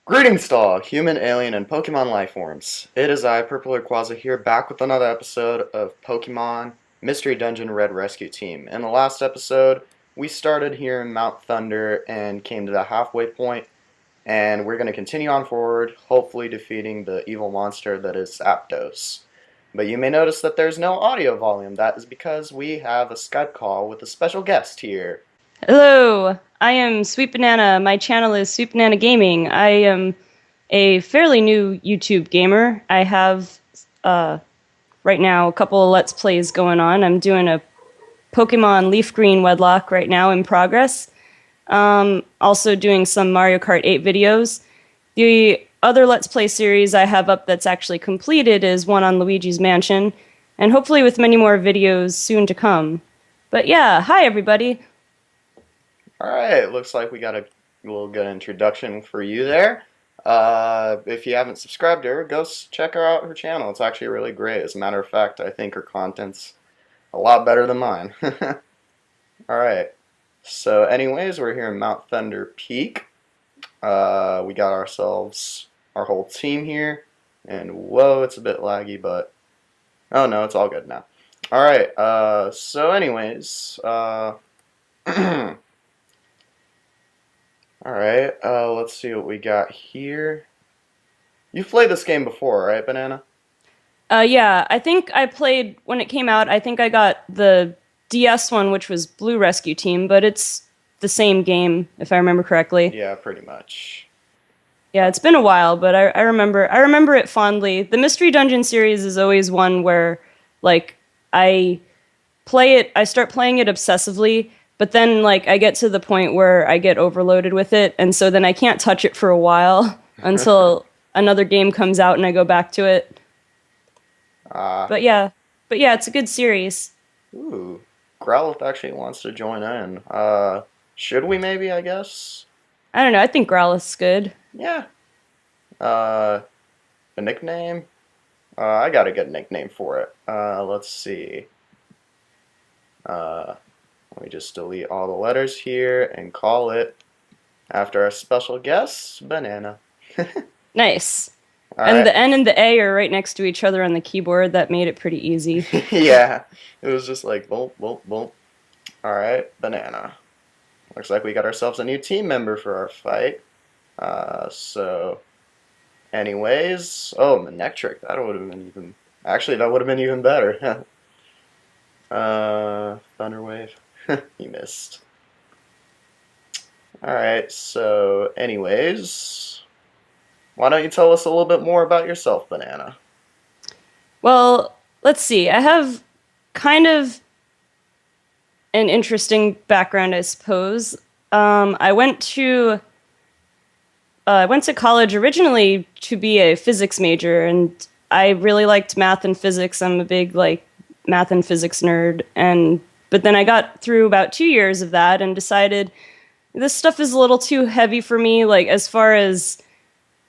Greetings to all human, alien, and Pokemon lifeforms. It is I, Purple Rayquaza, here back with another episode of Pokemon Mystery Dungeon Red Rescue Team. In the last episode, we started here in Mount Thunder and came to the halfway point, and we're going to continue on forward, hopefully defeating the evil monster that is Zapdos. But you may notice that there's no audio volume. That is because we have a Skype call with a special guest here. Hello, I am SweetBanana. My channel is SweetBananaGaming. I am a fairly new YouTube gamer. I have, right now, a couple of Let's Plays going on. I'm doing a Pokemon Leaf Green Wedlock right now in progress. Also doing some Mario Kart 8 videos. The other Let's Play series I have up that's actually completed is one on Luigi's Mansion, and hopefully with many more videos soon to come. But yeah, hi everybody. Alright, looks like we got a little good introduction for you there. If you haven't subscribed to her, go check her out, her channel. It's actually really great. As a matter of fact, I think her content's a lot better than mine. Alright, so anyways, we're here in Mount Thunder Peak. We got ourselves our whole team here. And whoa, it's a bit laggy, but... oh no, it's all good now. Alright, so anyways... Alright, let's see what we got here. You've played this game before, right, Banana? Yeah, I think I played, when it came out, I think I got the DS one, which was Blue Rescue Team, but it's the same game, if I remember correctly. Yeah, pretty much. Yeah, it's been a while, but I remember it fondly. The Mystery Dungeon series is always one where, like, I start playing it obsessively, but then, like, I get to the point where I get overloaded with it, and so then I can't touch it for a while until another game comes out and I go back to it. But yeah, it's a good series. Ooh, Growlithe actually wants to join in. Should we maybe, I guess? I don't know, I think Growlithe's good. Yeah. A nickname? I got a good nickname for it. Let's see. Let me just delete all the letters here and call it, after our special guest, Banana. Nice. All and right. the N and the A are right next to each other on the keyboard. That made it pretty easy. Yeah, it was just like, boom, boom, boom. Alright, Banana. Looks like we got ourselves a new team member for our fight. So, anyways, oh, Manectric, that would have been even, actually, that would have been even better. Thunderwave. He missed. Alright, so anyways, why don't you tell us a little bit more about yourself, Banana? Well, let's see. I have kind of an interesting background, I suppose. I went to college originally to be a physics major, and I really liked math and physics. I'm a big, like, math and physics nerd, but then I got through about 2 years of that and decided this stuff is a little too heavy for me, like, as far as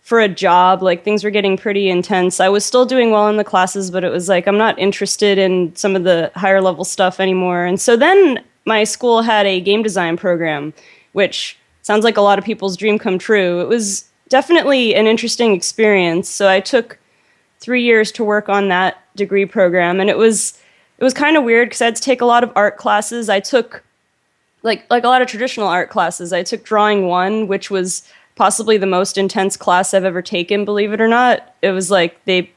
for a job, like, things were getting pretty intense. I was still doing well in the classes, but it was like, I'm not interested in some of the higher level stuff anymore. And so then my school had a game design program, which sounds like a lot of people's dream come true. It was definitely an interesting experience. So I took 3 years to work on that degree program, and it was kind of weird because I had to take a lot of art classes. I took, like a lot of traditional art classes. I took Drawing 1, which was possibly the most intense class I've ever taken, believe it or not. It was like, it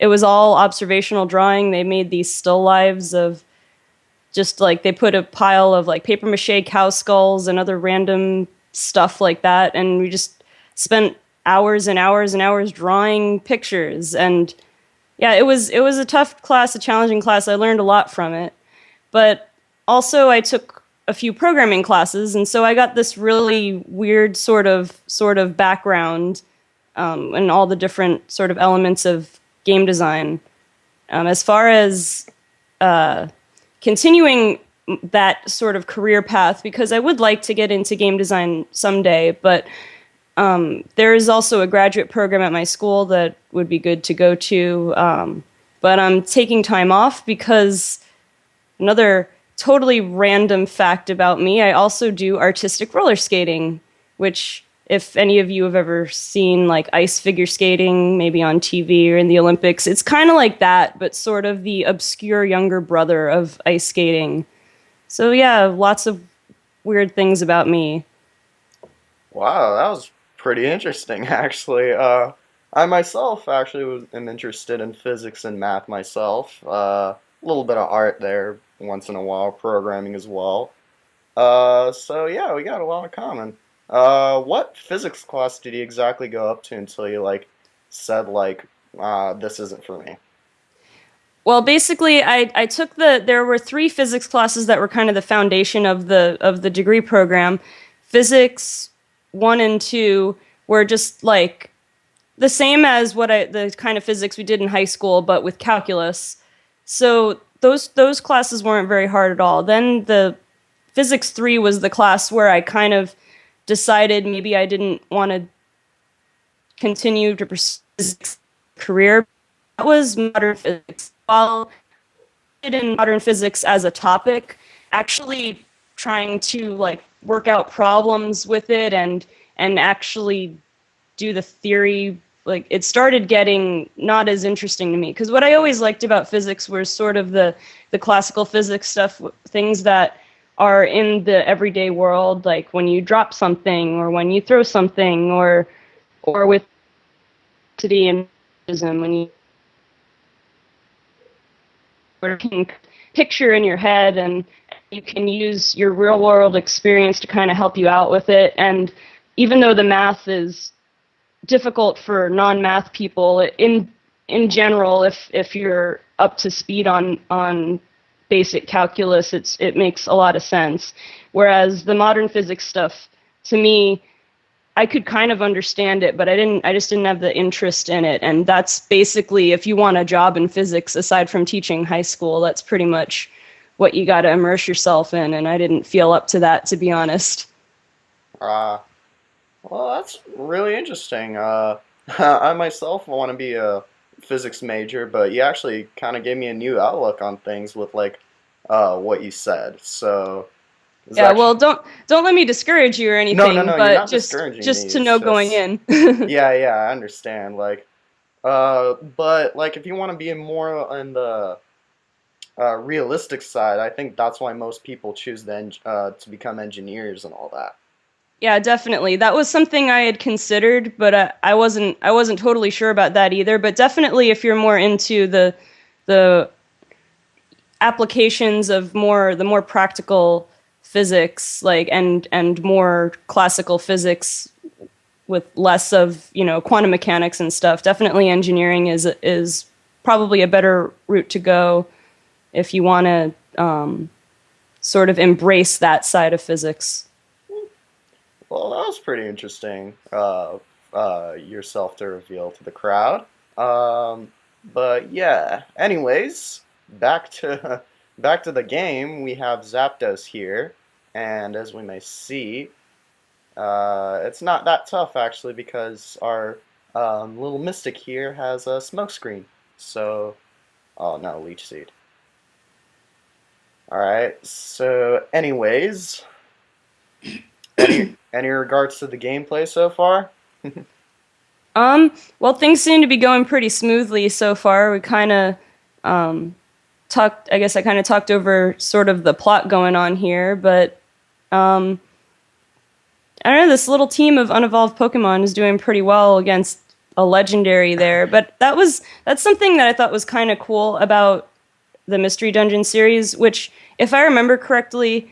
was all observational drawing. They made these still lives of just, like, they put a pile of, like, papier-mâché cow skulls and other random stuff like that, and we just spent hours and hours and hours drawing pictures. And yeah, it was a tough class, a challenging class. I learned a lot from it. But also I took a few programming classes, and so I got this really weird sort of background in all the different sort of elements of game design. As far as continuing that sort of career path, because I would like to get into game design someday, but there is also a graduate program at my school that would be good to go to, but I'm taking time off because another totally random fact about me, I also do artistic roller skating, which if any of you have ever seen like ice figure skating, maybe on TV or in the Olympics, it's kind of like that, but sort of the obscure younger brother of ice skating. So yeah, lots of weird things about me. Wow, that was pretty interesting, actually. I myself actually am interested in physics and math myself. A little bit of art there once in a while, programming as well. So yeah, we got a lot in common. What physics class did you exactly go up to until you like said like, this isn't for me? Well, basically, I took there were three physics classes that were kind of the foundation of the degree program. Physics 1 and 2 were just like the same as the kind of physics we did in high school, but with calculus. So those classes weren't very hard at all. Then the physics 3 was the class where I kind of decided maybe I didn't want to continue to pursue physics career. That was modern physics. While in modern physics as a topic, actually trying to like work out problems with it and actually do the theory, like it started getting not as interesting to me, because what I always liked about physics was sort of the classical physics stuff, things that are in the everyday world, like when you drop something or when you throw something, or with electricity and when you can picture in your head, and you can use your real world experience to kind of help you out with it. And even though the math is difficult for non-math people, in general, if you're up to speed on basic calculus, it makes a lot of sense. Whereas the modern physics stuff, to me, I could kind of understand it, but I just didn't have the interest in it. And that's basically, if you want a job in physics aside from teaching high school, that's pretty much what you got to immerse yourself in. And I didn't feel up to that, to be honest. Uh, well, that's really interesting. I myself want to be a physics major, but you actually kind of gave me a new outlook on things with like what you said. So it's Yeah, well, actually don't let me discourage you or no, no, anything, no. You're but not just discouraging me. just to It's know going just in. yeah, yeah. I understand. Like but like if you want to be more in the realistic side, I think that's why most people choose to become engineers and all that. Yeah, definitely. That was something I had considered, but I wasn't totally sure about that either. But definitely, if you're more into the applications of the more practical physics, like and more classical physics with less of quantum mechanics and stuff, definitely engineering is probably a better route to go if you want to sort of embrace that side of physics. Well, that was pretty interesting. Yourself to reveal to the crowd. But yeah. Anyways, back to back to the game. We have Zapdos here, and as we may see, it's not that tough actually because our little mystic here has a smoke screen. So, oh no, leech seed. All right. So, anyways, any regards to the gameplay so far? Well, things seem to be going pretty smoothly so far. We kind of talked. I guess I kind of talked over sort of the plot going on here, but um, I don't know. This little team of unevolved Pokemon is doing pretty well against a legendary there. But that's something that I thought was kind of cool about the Mystery Dungeon series, which, if I remember correctly,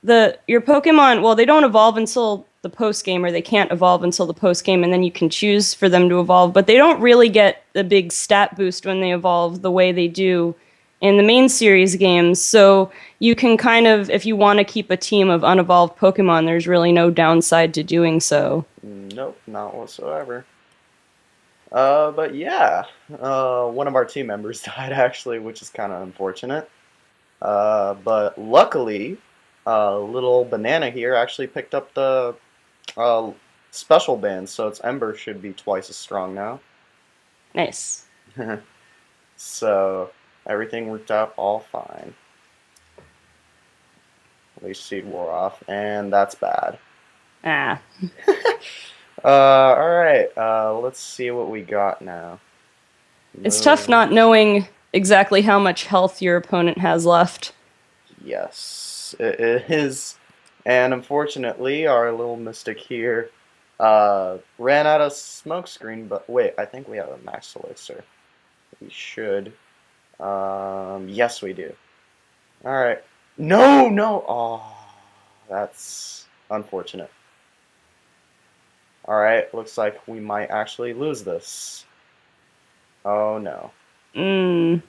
your Pokemon, well, they don't evolve until the post game, or they can't evolve until the post game, and then you can choose for them to evolve. But they don't really get the big stat boost when they evolve the way they do in the main series games. So you can kind of, if you want to keep a team of unevolved Pokemon, there's really no downside to doing so. Nope, not whatsoever. But yeah, one of our team members died actually, which is kind of unfortunate. But luckily, little banana here actually picked up the uh, special band, so its Ember should be twice as strong now. Nice. So everything worked out all fine. At least seed wore off, and that's bad. Ah. Alright, let's see what we got now. It's tough Move. not knowing exactly how much health your opponent has left. Yes, it is. And unfortunately, our little mystic here ran out of smoke screen, but wait, I think we have a max elixir. We should. Yes, we do. Alright. No, no! Oh, that's unfortunate. Alright, looks like we might actually lose this. Oh no. Mm.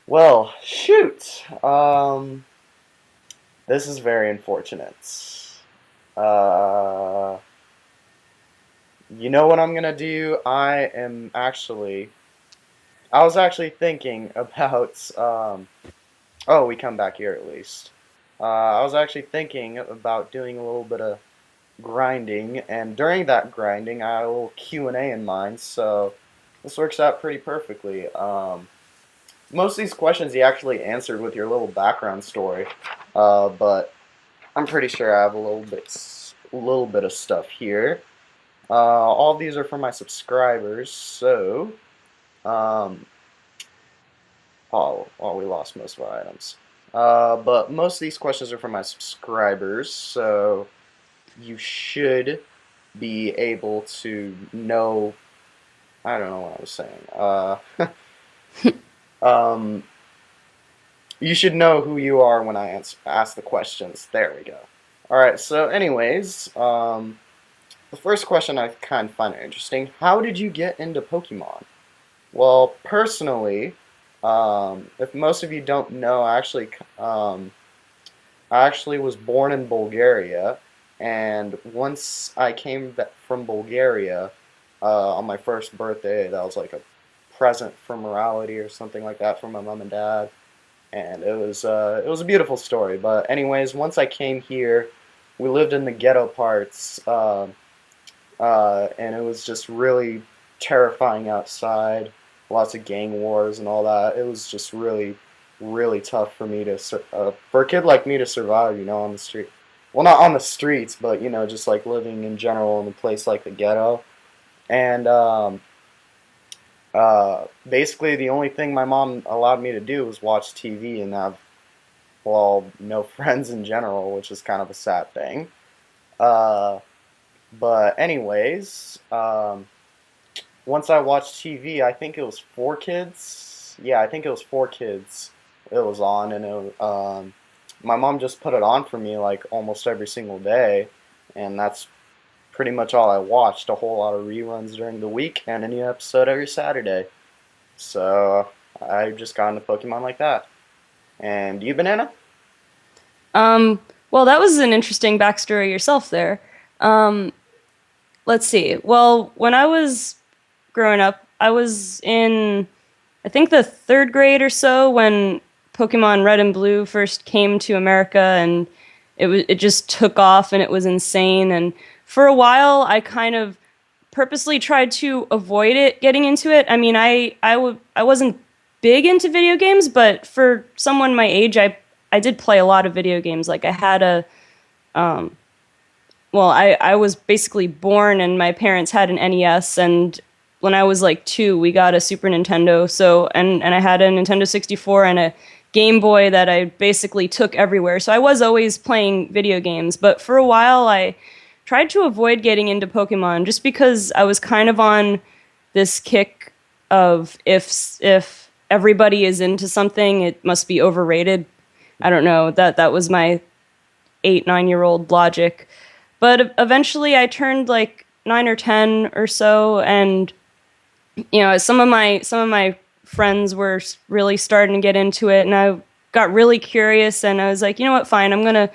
Well, shoot. This is very unfortunate. Uh, you know what I'm gonna do? I was actually thinking about, oh, we come back here at least. I was actually thinking about doing a little bit of grinding, and during that grinding, I had a little Q&A in mind, so this works out pretty perfectly. Most of these questions he actually answered with your little background story, but I'm pretty sure I have a little bit of stuff here. All of these are for my subscribers, so um, oh, we lost most of our items. But most of these questions are for my subscribers, so you should be able to know. I don't know what I was saying. Um, you should know who you are when I ask the questions. There we go. All right. So, anyways, the first question I kind of find interesting. How did you get into Pokemon? Well, personally, if most of you don't know, I actually was born in Bulgaria, and once I came back from Bulgaria on my first birthday, that was like a present for morality or something like that from my mom and dad, and it was a beautiful story. But anyways, once I came here, we lived in the ghetto parts, and it was just really terrifying outside. Lots of gang wars and all that. It was just really, really tough for me to for a kid like me to survive. You know, on the street. Well, not on the streets, but you know, just like living in general in a place like the ghetto. And basically, the only thing my mom allowed me to do was watch TV and have, well, no friends in general, which is kind of a sad thing. Uh, but anyways, once I watched TV, I think it was Four Kids. Yeah, I think it was Four Kids. It was on, and my mom just put it on for me like almost every single day, and that's pretty much all I watched. A whole lot of reruns during the week, and a new episode every Saturday. So I just got into Pokemon like that. And you, Banana? Um, well, that was an interesting backstory yourself there. Um, let's see. Well, when I was growing up, I was in, I think, the third grade or so when Pokemon Red and Blue first came to America, and it just took off, and it was insane. And for a while, I kind of purposely tried to avoid it, getting into it. I mean, I wasn't big into video games, but for someone my age, I did play a lot of video games. Like I had a well, I was basically born and my parents had an NES, and when I was like 2, we got a Super Nintendo. So and I had a Nintendo 64 and a Game Boy that I basically took everywhere. So I was always playing video games, but for a while I tried to avoid getting into Pokemon just because I was kind of on this kick of if everybody is into something, it must be overrated. I don't know. That was my 8, 9-year-old logic. But eventually I turned like 9 or 10 or so, and you know, some of my friends were really starting to get into it, and I got really curious, and I was like, you know what, fine, I'm gonna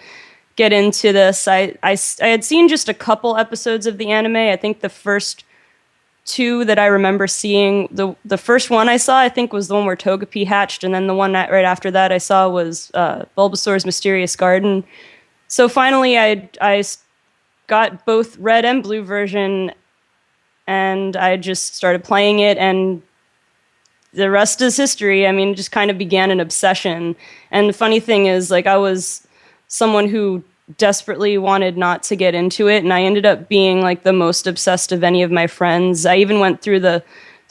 get into this. I had seen just a couple episodes of the anime. I think the first two that I remember seeing, the first one I saw, I think, was the one where Togepi hatched, and then the one right after that I saw was Bulbasaur's Mysterious Garden. So finally, I got both red and blue version, and I just started playing it, and the rest is history. I mean, it just kind of began an obsession. And the funny thing is, like, I was someone who desperately wanted not to get into it, and I ended up being like the most obsessed of any of my friends. I even went through the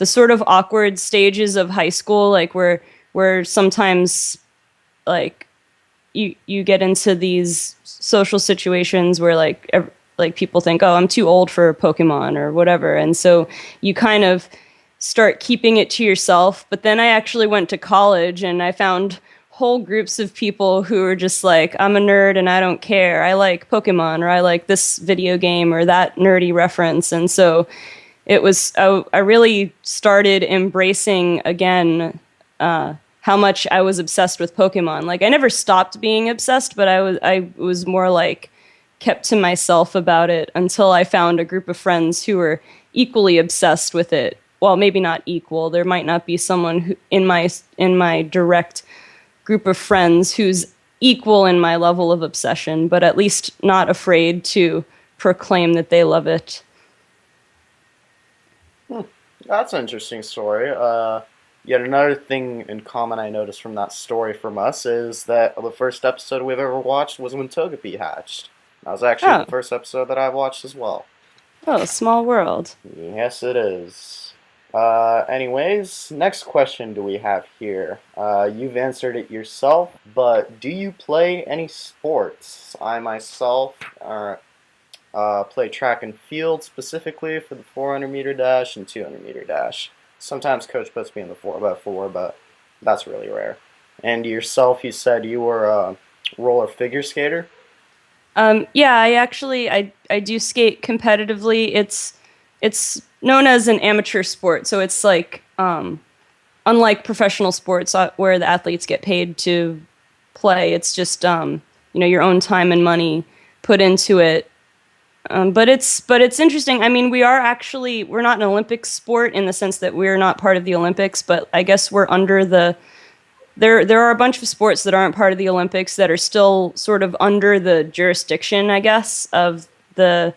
sort of awkward stages of high school, like where sometimes like you get into these social situations where like people think, oh, I'm too old for Pokemon or whatever, and so you kind of start keeping it to yourself. But then I actually went to college and I found whole groups of people who are just like, I'm a nerd and I don't care. I like Pokemon, or I like this video game or that nerdy reference. And so it was, I really started embracing again how much I was obsessed with Pokemon. Like I never stopped being obsessed, but I was more like kept to myself about it until I found a group of friends who were equally obsessed with it. Well, maybe not equal. There might not be someone who, in my direct group of friends who's equal in my level of obsession, but at least not afraid to proclaim that they love it. That's an interesting story. Yet another thing in common I noticed from that story from us is that the first episode we've ever watched was when Togepi hatched. That was actually Oh, the first episode that I've watched as well. oh, small world. Yes, it is. Anyways, next question do we have here? You've answered it yourself, but do you play any sports? I myself play track and field specifically for the 400-meter dash and 200-meter dash. Sometimes coach puts me in the 4x4, but that's really rare. And yourself, you said you were a roller figure skater? Yeah, I do skate competitively. It's known as an amateur sport, so it's like unlike professional sports where the athletes get paid to play. It's just your own time and money put into it. But it's interesting. I mean, we're not an Olympic sport in the sense that we're not part of the Olympics, but I guess we're under the there are a bunch of sports that aren't part of the Olympics that are still sort of under the jurisdiction, I guess, of the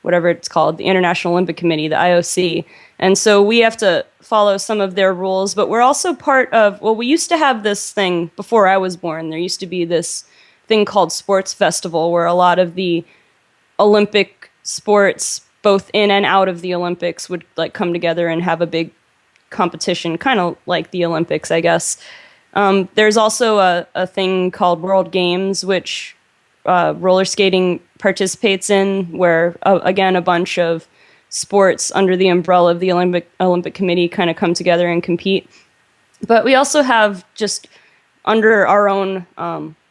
whatever it's called, the International Olympic Committee, the IOC. And so we have to follow some of their rules, but we're also part of, well, we used to have this thing before I was born. There used to be this thing called Sports Festival where a lot of the Olympic sports, both in and out of the Olympics, would like come together and have a big competition, kind of like the Olympics, I guess. There's also a thing called World Games, which roller skating participates in, where again a bunch of sports under the umbrella of the Olympic Committee kind of come together and compete. But we also have just under our own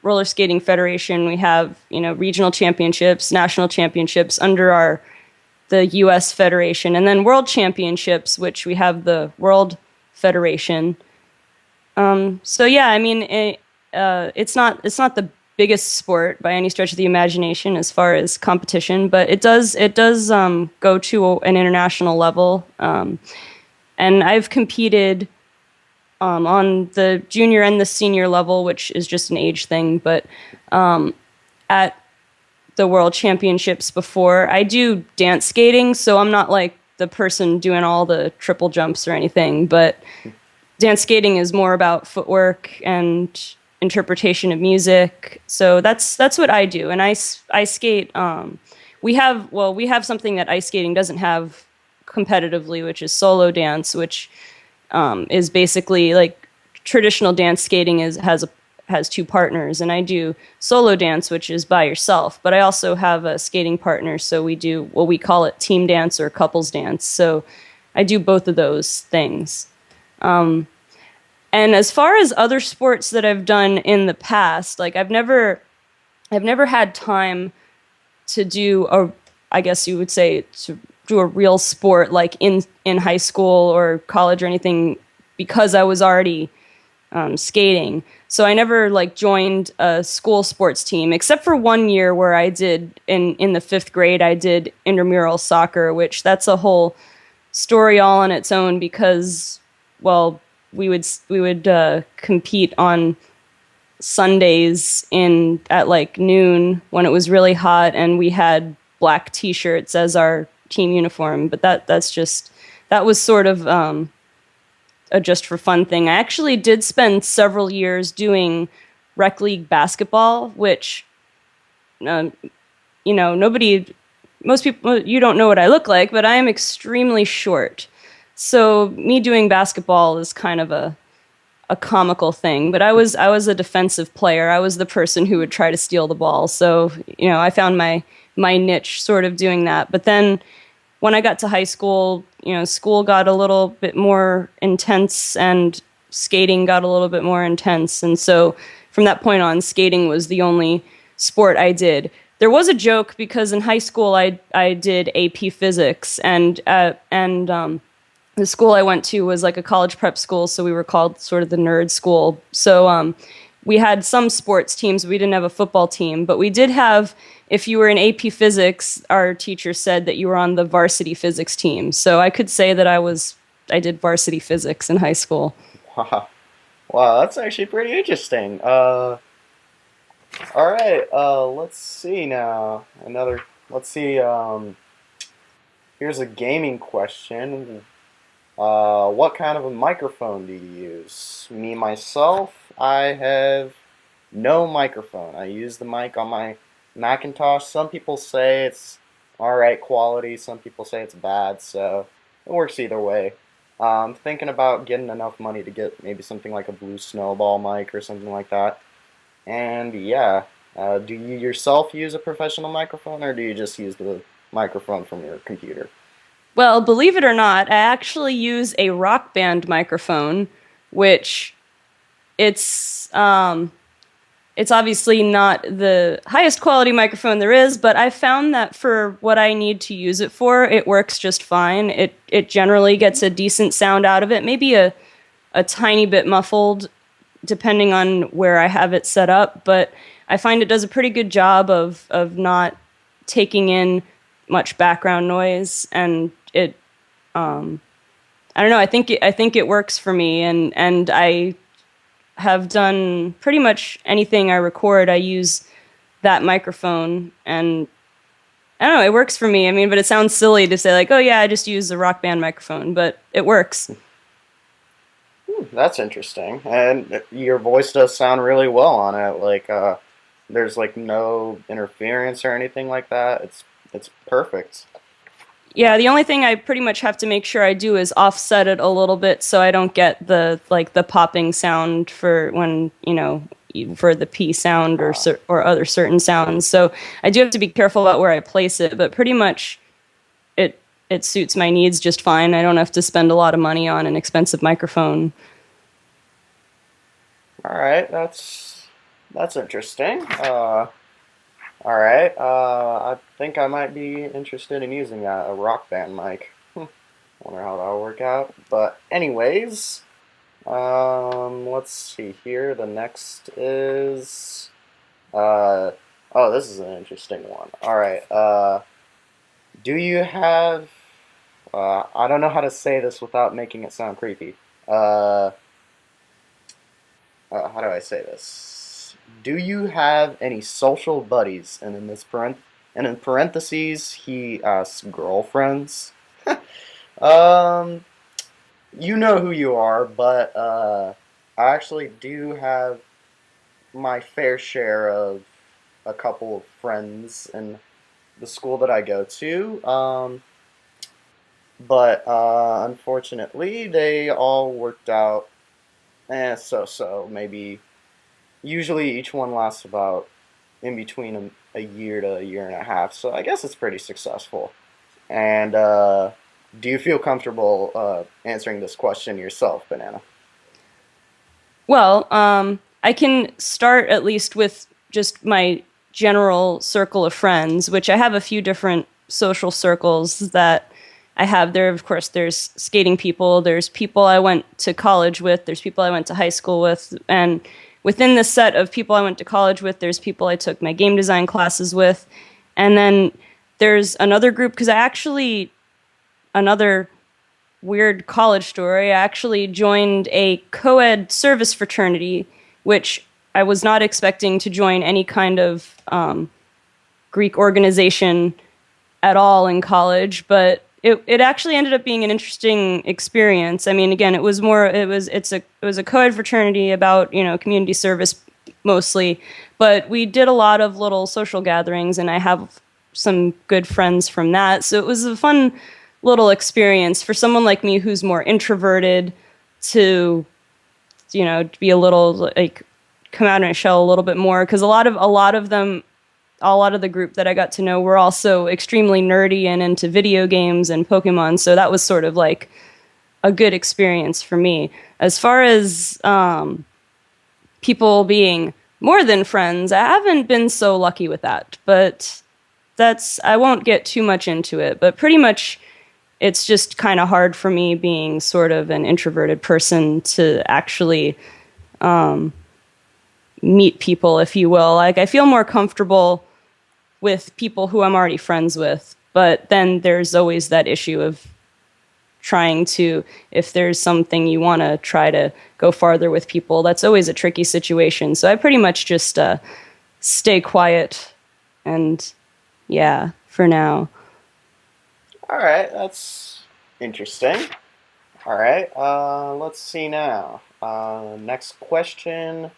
roller skating federation, we have regional championships, national championships under the U.S. Federation, and then world championships, which we have the World Federation. So yeah, I mean, it's not the biggest sport by any stretch of the imagination as far as competition, but it does go to an international level. And I've competed on the junior and the senior level, which is just an age thing, but at the World Championships before. I do dance skating, so I'm not like the person doing all the triple jumps or anything, but dance skating is more about footwork and interpretation of music. So that's what I do. And I skate, we have something that ice skating doesn't have competitively, which is solo dance, which is basically like traditional dance skating has two partners, and I do solo dance, which is by yourself, but I also have a skating partner, so we do what we call it team dance or couples dance. So I do both of those things. And as far as other sports that I've done in the past, like I've never had time to do I guess you would say, to do a real sport like in high school or college or anything, because I was already skating. So I never like joined a school sports team, except for 1 year where I did in the 5th grade, I did intramural soccer, which that's a whole story all on its own because, well, we would compete on Sundays at like noon when it was really hot, and we had black T-shirts as our team uniform. But that was sort of a just for fun thing. I actually did spend several years doing rec league basketball, which, um, most people, you don't know what I look like, but I am extremely short. So me doing basketball is kind of a comical thing. But I was a defensive player. I was the person who would try to steal the ball. So, I found my niche sort of doing that. But then when I got to high school, school got a little bit more intense and skating got a little bit more intense. And so from that point on, skating was the only sport I did. There was a joke because in high school I did AP Physics, and the school I went to was like a college prep school, so we were called sort of the nerd school. So we had some sports teams. We didn't have a football team, but we did have, if you were in AP Physics, our teacher said that you were on the varsity physics team. So I could say that I did varsity physics in high school. Wow. Wow, that's actually pretty interesting. All right, let's see now. Let's see, here's a gaming question. What kind of a microphone do you use? Me, myself, I have no microphone. I use the mic on my Macintosh. Some people say it's alright quality, some people say it's bad, so it works either way. I'm thinking about getting enough money to get maybe something like a Blue Snowball mic or something like that. And yeah, do you yourself use a professional microphone, or do you just use the microphone from your computer? Well, believe it or not, I actually use a Rock Band microphone, which it's it's obviously not the highest quality microphone there is, but I found that for what I need to use it for, it works just fine. It generally gets a decent sound out of it, maybe a tiny bit muffled, depending on where I have it set up, but I find it does a pretty good job of not taking in much background noise, and it I don't know, I think it works for me, and I have done pretty much anything I record, I use that microphone, and I don't know, it works for me. I mean, but it sounds silly to say like, oh yeah, I just use the Rock Band microphone, but it works. That's interesting. And your voice does sound really well on it. Like, there's like no interference or anything like that. It's perfect. Yeah, the only thing I pretty much have to make sure I do is offset it a little bit so I don't get the popping sound for when, for the P sound or other certain sounds. So I do have to be careful about where I place it, but pretty much it suits my needs just fine. I don't have to spend a lot of money on an expensive microphone. All right, that's interesting. All right, I think I might be interested in using a Rock Band mic. Wonder how that'll work out. But anyways, let's see here. The next is, oh, this is an interesting one. All right, do you have, I don't know how to say this without making it sound creepy. How do I say this? Do you have any social buddies? And in parentheses, he asks girlfriends. Um, you know who you are, but I actually do have my fair share of a couple of friends in the school that I go to. But unfortunately, they all worked out. So. Maybe usually each one lasts about in between a year to a year and a half. So I guess it's pretty successful. And do you feel comfortable answering this question yourself, Banana? Well, I can start at least with just my general circle of friends, which I have a few different social circles that I have there. Of course, there's skating people, there's people I went to college with, there's people I went to high school with, and within the set of people I went to college with, there's people I took my game design classes with, and then there's another group, because another weird college story, I actually joined a co-ed service fraternity, which I was not expecting to join any kind of Greek organization at all in college, but it actually ended up being an interesting experience. I mean, again, it was a co-ed fraternity about, community service mostly. But we did a lot of little social gatherings, and I have some good friends from that. So it was a fun little experience for someone like me who's more introverted to, be a little like come out in a shell a little bit more, because a lot of the group that I got to know were also extremely nerdy and into video games and Pokemon. So that was sort of like a good experience for me. As far as people being more than friends, I haven't been so lucky with that. But I won't get too much into it. But pretty much it's just kind of hard for me, being sort of an introverted person, to actually meet people, if you will. Like, I feel more comfortable with people who I'm already friends with. But then there's always that issue of trying to, if there's something you want to try to go farther with people, that's always a tricky situation. So I pretty much just stay quiet, and yeah, for now. All right, that's interesting. All right, let's see now. Next question.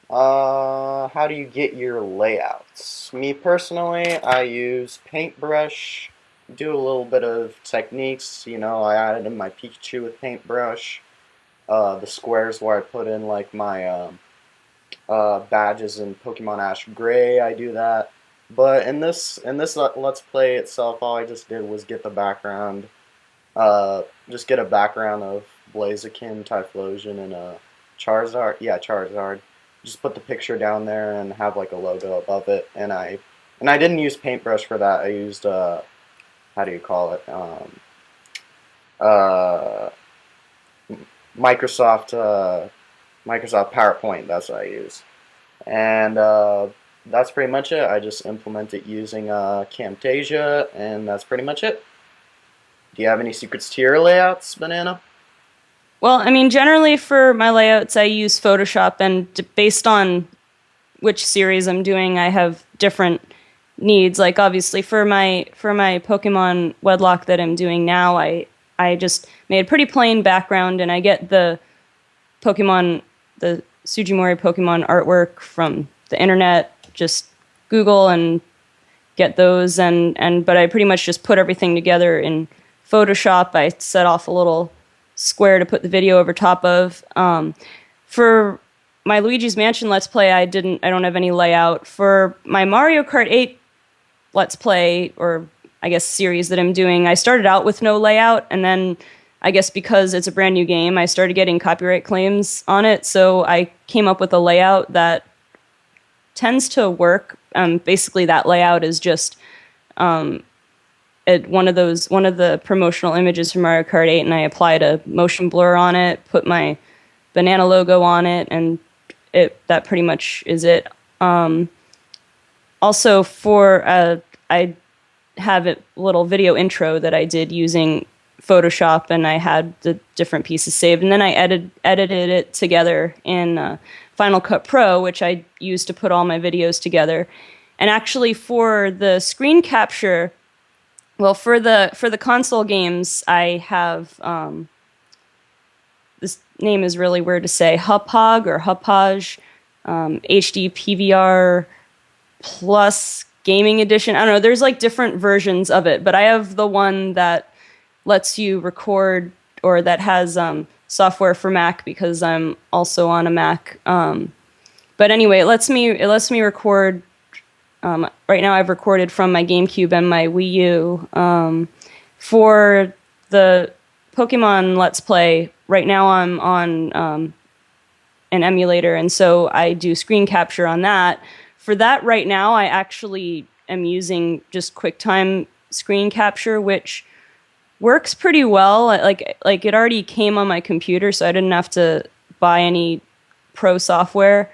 How do you get your layouts? Me personally, I use Paintbrush, do a little bit of techniques. I added in my Pikachu with Paintbrush. The squares where I put in like my badges in Pokemon Ash Gray, I do that. But in this Let's Play itself, all I just did was get the background, just get a background of Blaziken, Typhlosion, and Charizard. Yeah, Charizard. Just put the picture down there and have like a logo above it. And I didn't use Paintbrush for that. I used how do you call it? Microsoft PowerPoint. That's what I use. And that's pretty much it. I just implement it using Camtasia, and that's pretty much it. Do you have any secrets to your layouts, Banana? Well, I mean, generally for my layouts, I use Photoshop, and based on which series I'm doing, I have different needs. Like, obviously for my Pokemon Wedlock that I'm doing now, I just made a pretty plain background, and I get the Sujimori Pokemon artwork from the internet. Just Google and get those, but I pretty much just put everything together in Photoshop. I set off a little square to put the video over top of. For my Luigi's Mansion Let's Play, I don't have any layout. For my Mario Kart 8 Let's Play, or I guess series that I'm doing, I started out with no layout, and then I guess because it's a brand new game, I started getting copyright claims on it, so I came up with a layout that tends to work. Basically, that layout is just one of the promotional images from Mario Kart 8, and I applied a motion blur on it, put my banana logo on it, and that pretty much is it. Also, I have a little video intro that I did using Photoshop, and I had the different pieces saved, and then I edited it together in Final Cut Pro, which I use to put all my videos together. And actually, for the screen capture, well, for the console games, I have this name is really weird to say, Hupog or Hupage, HD PVR Plus Gaming Edition. I don't know. There's like different versions of it, but I have the one that lets you record, or that has software for Mac, because I'm also on a Mac. But anyway, it lets me record. Right now, I've recorded from my GameCube and my Wii U. For the Pokemon Let's Play, right now I'm on an emulator, and so I do screen capture on that. For that, right now, I actually am using just QuickTime screen capture, which works pretty well. Like it already came on my computer, so I didn't have to buy any pro software.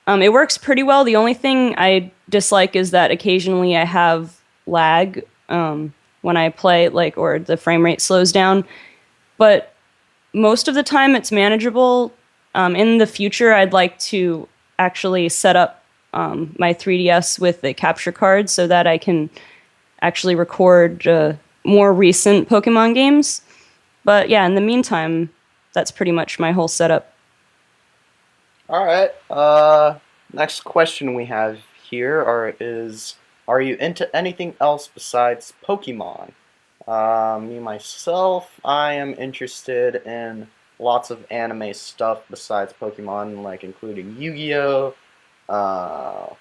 It works pretty well. The only thing I dislike is that occasionally I have lag when I play, or the frame rate slows down. But most of the time it's manageable. In the future, I'd like to actually set up my 3DS with the capture card so that I can actually record more recent Pokemon games. But yeah, in the meantime, that's pretty much my whole setup. All right. Next question we have here are you into anything else besides Pokemon? Me myself, I am interested in lots of anime stuff besides Pokemon, like including Yu-Gi-Oh! Uh,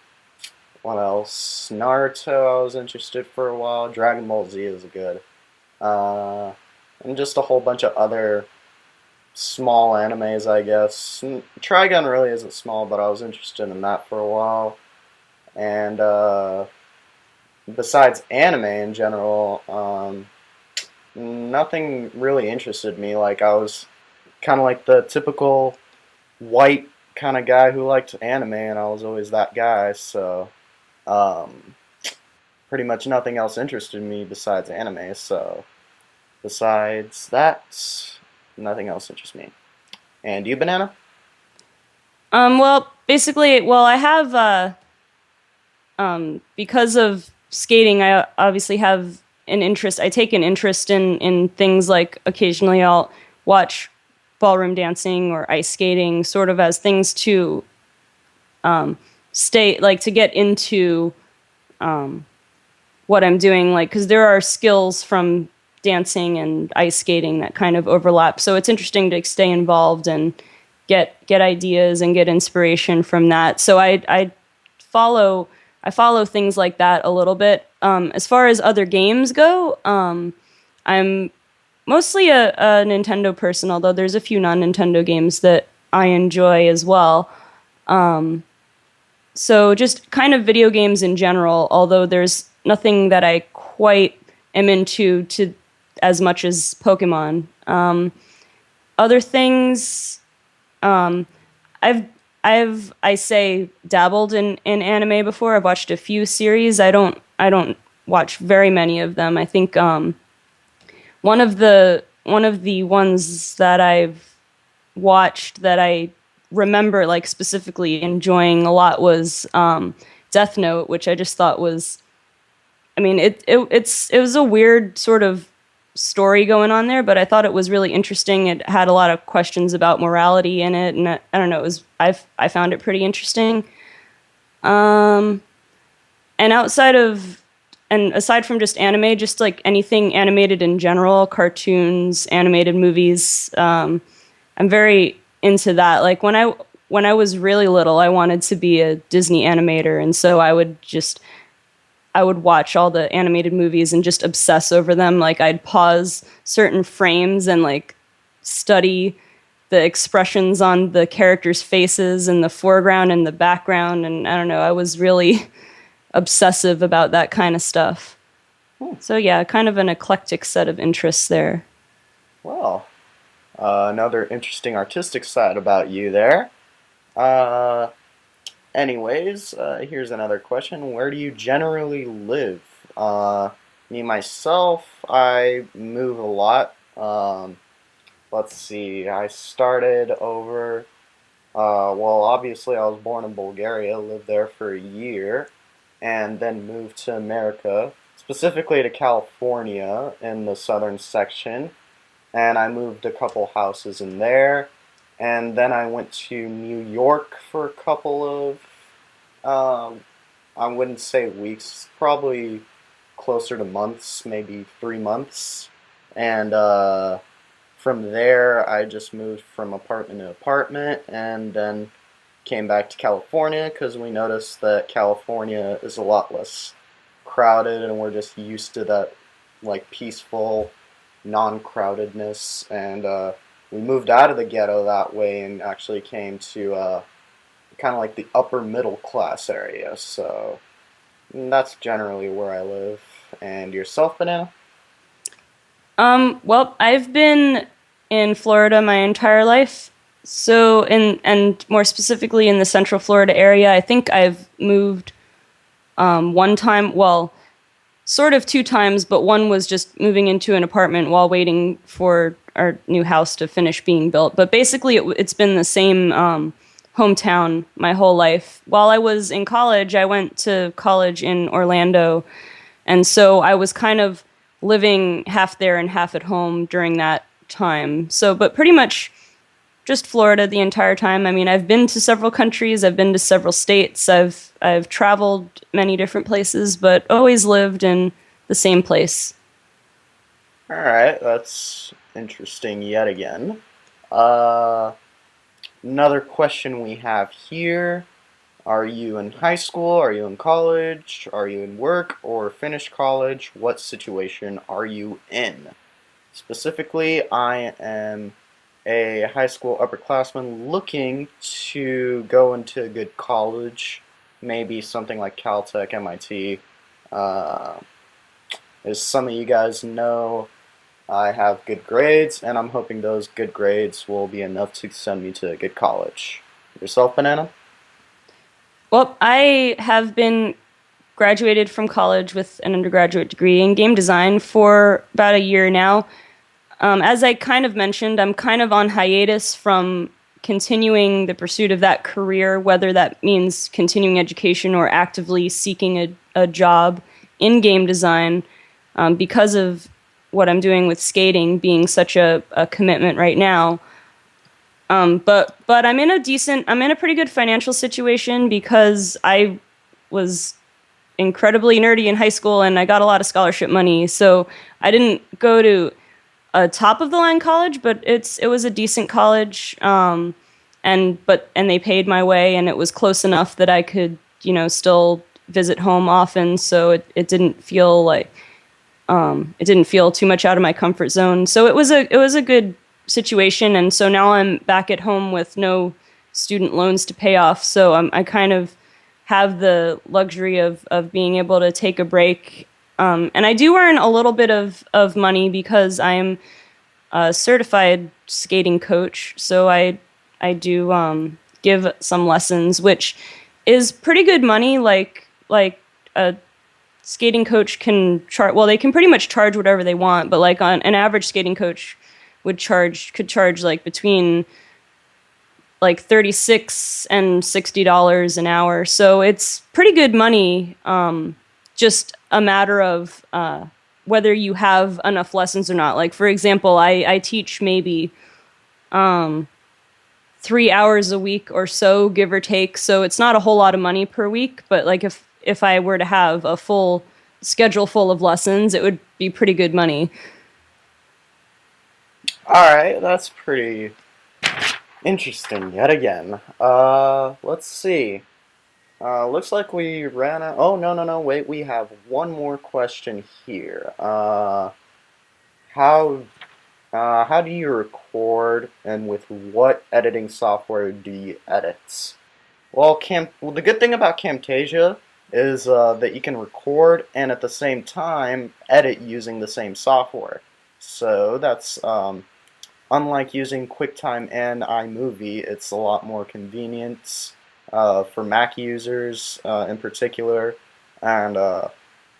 what else? Naruto, I was interested for a while. Dragon Ball Z is good. Uh, and just a whole bunch of other small animes, I guess. Trigun really isn't small, but I was interested in that for a while. And besides anime in general, nothing really interested me. Like I was kind of like the typical white kind of guy who liked anime, and I was always that guy. So um, pretty much nothing else interested me besides anime. So besides that, nothing else interests me. And you, Banana? Well, basically, well, I have because of skating, I obviously have an interest. I take an interest in things like occasionally I'll watch ballroom dancing or ice skating, sort of as things to stay like to get into what I'm doing, like because there are skills from dancing and ice skating that kind of overlap. So it's interesting to stay involved and get ideas and get inspiration from that. So follow I follow things like that a little bit. As far as other games go, I'm mostly a Nintendo person, although there's a few non-Nintendo games that I enjoy as well. So just kind of video games in general, although there's nothing that I quite am into to as much as Pokemon. Other things, I've I say dabbled in anime before. I've watched a few series. I don't watch very many of them. I think one of the ones that I've watched that I remember like specifically enjoying a lot was Death Note, which I just thought was, I mean, it was a weird sort of story going on there, but I thought it was really interesting. It had a lot of questions about morality in it, and I don't know, I found it pretty interesting. Um, and aside from just anime, just like anything animated in general, cartoons, animated movies, I'm very into that. Like when I was really little, I wanted to be a Disney animator, and so I would watch all the animated movies and just obsess over them. Like I'd pause certain frames and like study the expressions on the characters' faces in the foreground and the background. And I don't know, I was really obsessive about that kind of stuff. So yeah, kind of an eclectic set of interests there. Well, another interesting artistic side about you there. Uh, here's another question. Where do you generally live? Me, myself, I move a lot. Let's see, I started over, well, obviously I was born in Bulgaria, lived there for a year, and then moved to America, specifically to California in the southern section, and I moved a couple houses in there, and then I went to New York for a couple of, I wouldn't say weeks, probably closer to months, maybe 3 months, and from there I just moved from apartment to apartment, and then came back to California because we noticed that California is a lot less crowded, and we're just used to that like peaceful non-crowdedness, and we moved out of the ghetto that way and actually came to kind of like the upper middle class area. So that's generally where I live. And yourself, Banana? Well, I've been in Florida my entire life. So and more specifically in the Central Florida area, I think I've moved one time, well, sort of two times, but one was just moving into an apartment while waiting for our new house to finish being built. But basically, it's been the same hometown my whole life. While I was in college, I went to college in Orlando, and so I was kind of living half there and half at home during that time. So, but pretty much just Florida the entire time. I mean, I've been to several countries, I've been to several states, I've traveled many different places, but always lived in the same place. All right, that's interesting yet again. Uh, Another question we have here. Are you in high school? Are you in college? Are you in work or finished college? What situation are you in? Specifically, I am a high school upperclassman looking to go into a good college, maybe something like Caltech, MIT. Uh, as some of you guys know, I have good grades, and I'm hoping those good grades will be enough to send me to a good college. Yourself, Banana? Well, I have been graduated from college with an undergraduate degree in game design for about a year now. As I kind of mentioned, I'm kind of on hiatus from continuing the pursuit of that career, whether that means continuing education or actively seeking a job in game design, because of what I'm doing with skating being such a commitment right now. But I'm in a pretty good financial situation because I was incredibly nerdy in high school and I got a lot of scholarship money. So I didn't go to a top of the line college, but it was a decent college. And they paid my way and it was close enough that I could, still visit home often. So it didn't feel it didn't feel too much out of my comfort zone. So it was a good situation. And so now I'm back at home with no student loans to pay off. So I kind of have the luxury of being able to take a break. And I do earn a little bit of money because I'm a certified skating coach. So I do give some lessons, which is pretty good money. Like a skating coach can charge. Well, they can pretty much charge whatever they want. But like on an average skating coach could charge like between like $36 and $60 an hour. So it's pretty good money. Just a matter of whether you have enough lessons or not. Like for example, I teach maybe 3 hours a week or so, give or take. So it's not a whole lot of money per week. But like if I were to have a full schedule full of lessons, it would be pretty good money. Alright, that's pretty interesting yet again. Let's see. Looks like we ran out. Oh, no, wait, we have one more question here. How how do you record, and with what editing software do you edit? Well, the good thing about Camtasia is that you can record and at the same time edit using the same software. So that's unlike using QuickTime and iMovie, it's a lot more convenient for Mac users in particular. And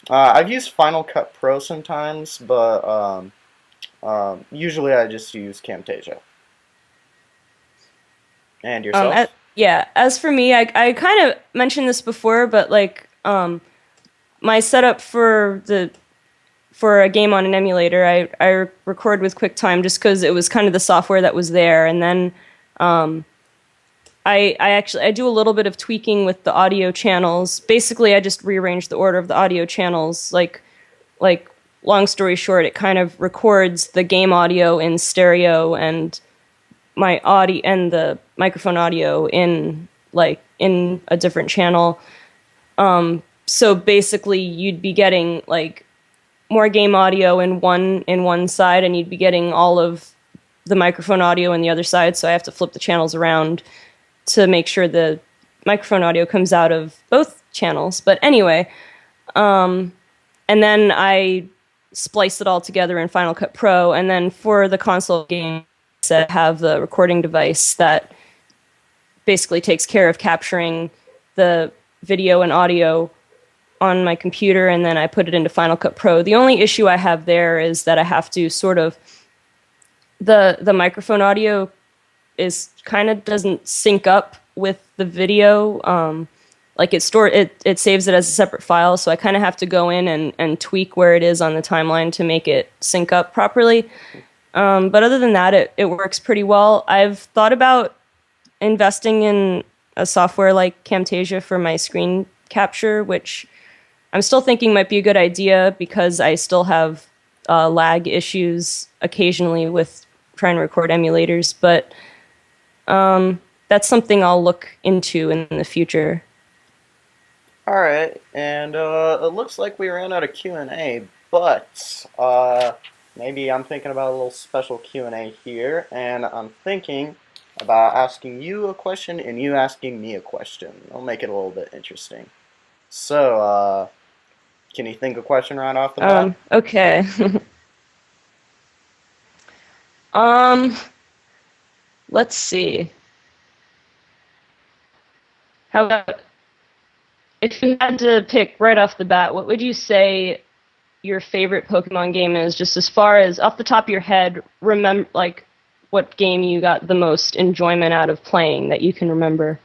I've used Final Cut Pro sometimes, but usually I just use Camtasia. And yourself? Yeah, as for me, I kind of mentioned this before, but like my setup for a game on an emulator, I record with QuickTime just because it was kind of the software that was there, and then I do a little bit of tweaking with the audio channels. Basically, I just rearrange the order of the audio channels. Like long story short, it kind of records the game audio in stereo and my audio and the microphone audio in a different channel. So basically, you'd be getting like more game audio in one side, and you'd be getting all of the microphone audio in the other side. So I have to flip the channels around to make sure the microphone audio comes out of both channels. But anyway, and then I splice it all together in Final Cut Pro, and then for the console game, I have the recording device that basically takes care of capturing the video and audio on my computer, and then I put it into Final Cut Pro. The only issue I have there is that I have to sort of the microphone audio is kind of doesn't sync up with the video. Like it saves it as a separate file, so I kind of have to go in and tweak where it is on the timeline to make it sync up properly. But other than that, it works pretty well. I've thought about investing in a software like Camtasia for my screen capture, which I'm still thinking might be a good idea because I still have lag issues occasionally with trying to record emulators. But that's something I'll look into in the future. Alright, and it looks like we ran out of Q&A, but maybe I'm thinking about a little special Q&A here, and I'm thinking about asking you a question and you asking me a question. It'll make it a little bit interesting. So, can you think of a question right off the bat? Okay. um, let's see. How about if you had to pick right off the bat, what would you say your favorite Pokemon game is? Just as far as off the top of your head, remember like what game you got the most enjoyment out of playing that you can remember.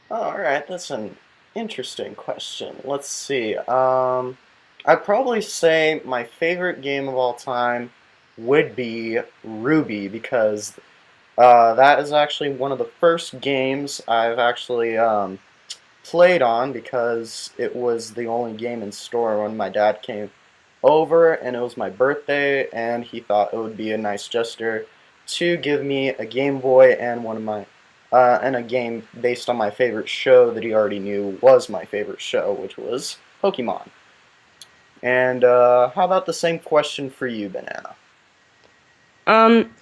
Oh, alright, that's an interesting question. Let's see. I'd probably say my favorite game of all time would be Ruby because that is actually one of the first games I've actually played on because it was the only game in store when my dad came over and it was my birthday and he thought it would be a nice gesture to give me a Game Boy and one of my and a game based on my favorite show that he already knew was my favorite show, which was Pokemon. And how about the same question for you, Banana? Um,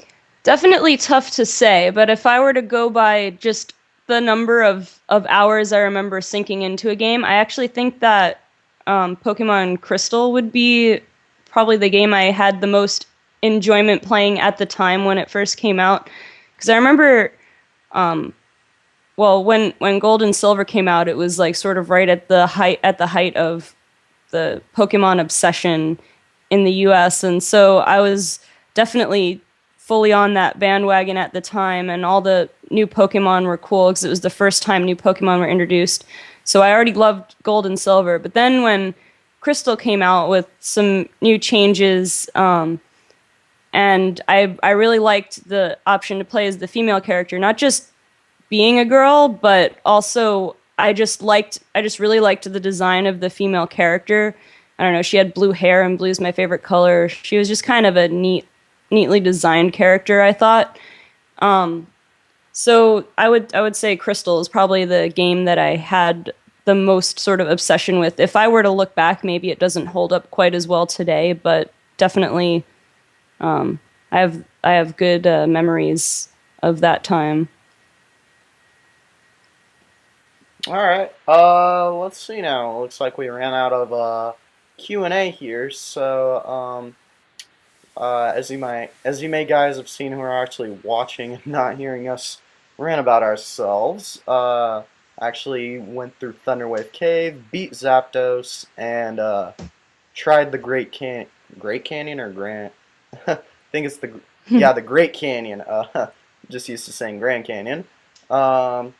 Definitely tough to say, but if I were to go by just the number of hours I remember sinking into a game, I actually think that Pokemon Crystal would be probably the game I had the most enjoyment playing at the time when it first came out. Because I remember, well, when Gold and Silver came out, it was like sort of right at the height of the Pokemon obsession in the US. And so I was definitely fully on that bandwagon at the time, and all the new Pokemon were cool because it was the first time new Pokemon were introduced. So I already loved Gold and Silver. But then when Crystal came out with some new changes, and I really liked the option to play as the female character, not just being a girl, but also I just really liked the design of the female character. I don't know, she had blue hair and blue is my favorite color. She was just kind of a neatly designed character, I thought. So I would say Crystal is probably the game that I had the most sort of obsession with. If I were to look back, maybe it doesn't hold up quite as well today, but definitely I have good memories of that time. Alright, let's see now. Looks like we ran out of Q&A here, so as you may guys have seen who are actually watching and not hearing us rant about ourselves, actually went through Thunderwave Cave, beat Zapdos, and tried the Great Canyon or Grand? I think it's the Great Canyon. Just used to saying Grand Canyon. Um,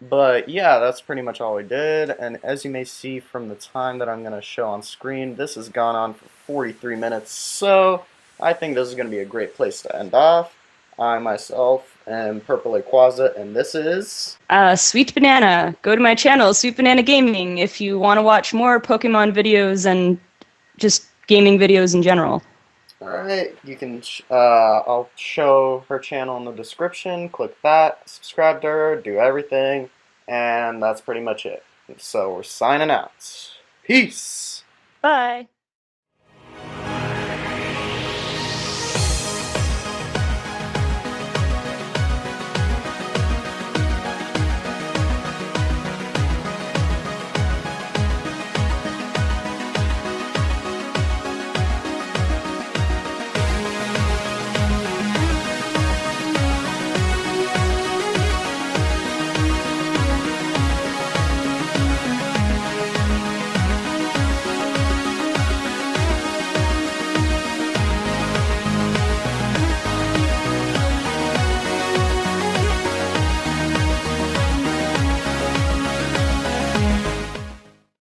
but yeah, that's pretty much all we did. And as you may see from the time that I'm going to show on screen, this has gone on for 43 minutes. So I think this is going to be a great place to end off. I myself am Purple Rayquaza, and this is Sweet Banana. Go to my channel, SweetBananaGaming, if you want to watch more Pokemon videos and just gaming videos in general. Alright, you can, I'll show her channel in the description, click that, subscribe to her, do everything, and that's pretty much it. So we're signing out. Peace! Bye.